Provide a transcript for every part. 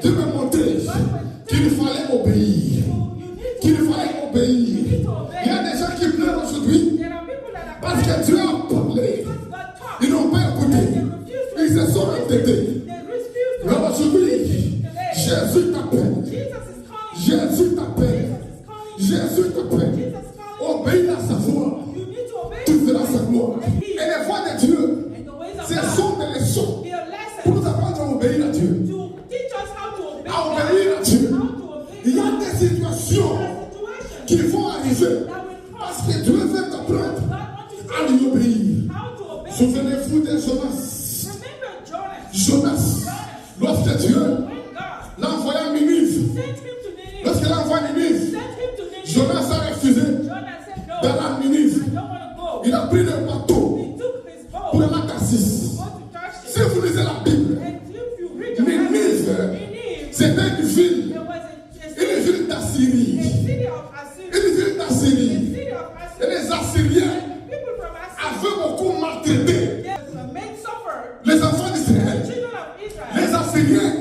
Dieu m'a montré qu'il fallait obéir. Qu'il fallait obéir. Il y a des gens qui pleurent aujourd'hui parce que Dieu a parlé. Ils n'ont pas écouté. Ils se sont entêtés. Mais aujourd'hui, Jésus t'appelle. Jésus t'appelle. Jésus t'appelle. Obéis à sa voix. Tu verras sa gloire. Et les voix de Dieu, ce sont des leçons pour nous apprendre à obéir à Dieu. À obéir à Dieu. Il y a des situations qui vont arriver parce que Dieu veut t'apprendre à lui obéir. Souvenez-vous de Jonas. Jonas, lorsque Dieu l'a envoyé à Ninive, lorsqu'il l'a envoyé à Ninive, Jonas a refusé d'aller à Ninive. Il a pris le bateau pour aller à Tarsis. Si vous lisez la Bible, Ninive, c'était une ville d'Assyrie. Une ville d'Assyrie. Et les Assyriens avaient beaucoup maltraité les enfants d'Israël. Les Assyriens,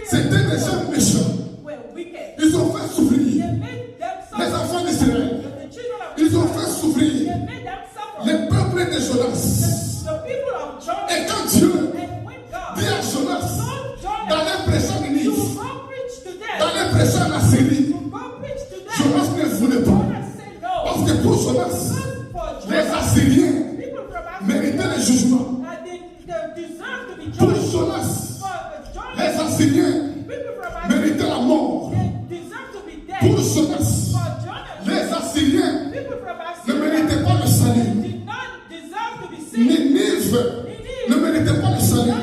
c'était des gens méchants. Ils ont fait souffrir les enfants d'Israël. Ils ont fait souffrir les peuples de Jonas. Et quand Dieu dit à Jonas d'aller prêcher en Ninive, d'aller prêcher en Assyrie, Jonas ne voulait pas. Parce que pour Jonas, les Assyriens méritaient le jugement. Pour Jonas, les Assyriens méritaient la mort. Pour Jonas, les Assyriens ne méritaient pas le salut. Ninive ne méritait pas le salut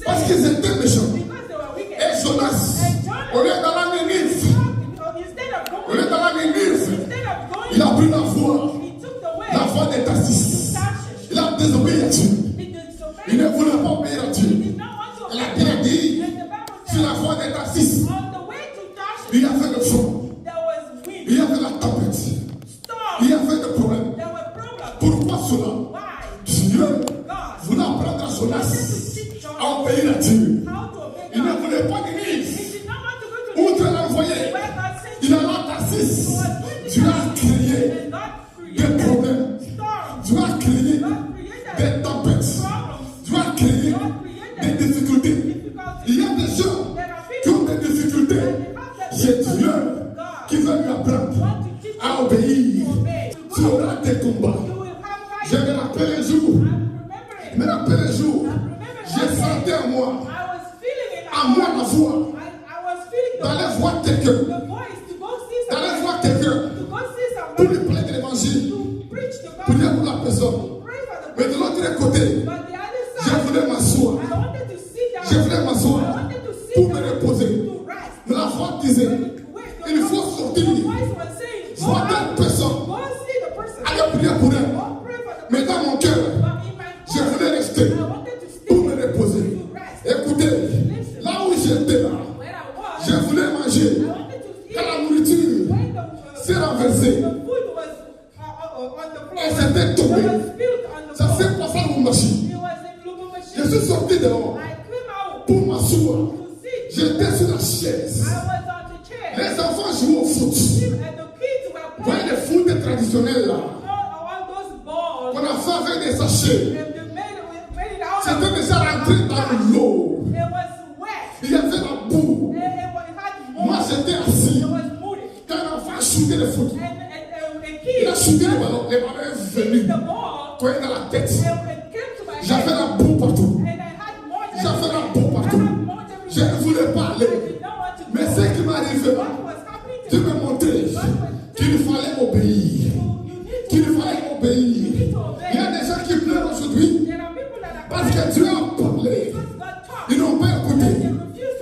parce qu'ils étaient méchants. Et Jonas, au lieu d'aller à Ninive, il a pris la voie de Tarsis. Il a désobéi à Dieu. Il ne voulait pas obéir à Dieu. Elle a bien dit, sur la voie de Tarsis, il y avait le vent, il y avait la tempête, il y avait des problèmes. Pourquoi cela? Dieu voulait apprendre à Jonas à obéir à Dieu. Il ne voulait pas Ninive. Où Dieu l'a envoyé, il a à Tarsis. Dieu a créé des problèmes. Dieu a créé des tempêtes. Dieu a créé des difficultés. Il y a des gens qui ont des difficultés. C'est Dieu qui veut lui apprendre à obéir. Tu auras des combats. Je me rappelle un jour. J'ai senti en moi la voix d'aller voir quelqu'un. D'aller voir quelqu'un pour lui parler de l'évangile. Pour dire pour la personne. Mais de l'autre côté, je voulais m'asseoir. Pour me reposer. Mais la voix disait, il faut sortir. Voir telle personne. Aller prier pour elle. Mais dans mon cœur, je voulais rester pour me reposer. Écoutez, là où j'étais là, je voulais manger. Quand la nourriture s'est renversée, et c'était tombé. Ça s'est passé à Lubumbashi. Je suis sorti dehors pour m'asseoir. J'étais sur la chaise. Les enfants jouaient au foot. Vous voyez le foot traditionnel là. On a fait avec des sachets. C'était déjà rentré dans l'eau. Il y avait la boue. Moi j'étais assis. Quand un enfant shootait le foot, il a shooté le ballon. Le ballon est venu. Tourner dans la tête. J'avais la boue partout. Je ne voulais pas aller. Mais ce qui m'arrivait là, Dieu m'a montré qu'il fallait obéir. Il y a des gens qui pleurent aujourd'hui parce que Dieu a parlé. Ils n'ont pas écouté.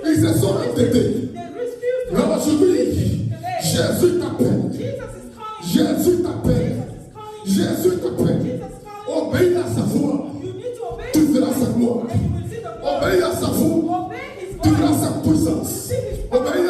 Ils se sont entêtés. Mais aujourd'hui, Jésus t'appelle. Obéis à sa voix. Tu verras sa gloire. Obéis à sa voix. Tu verras sa puissance. Obéis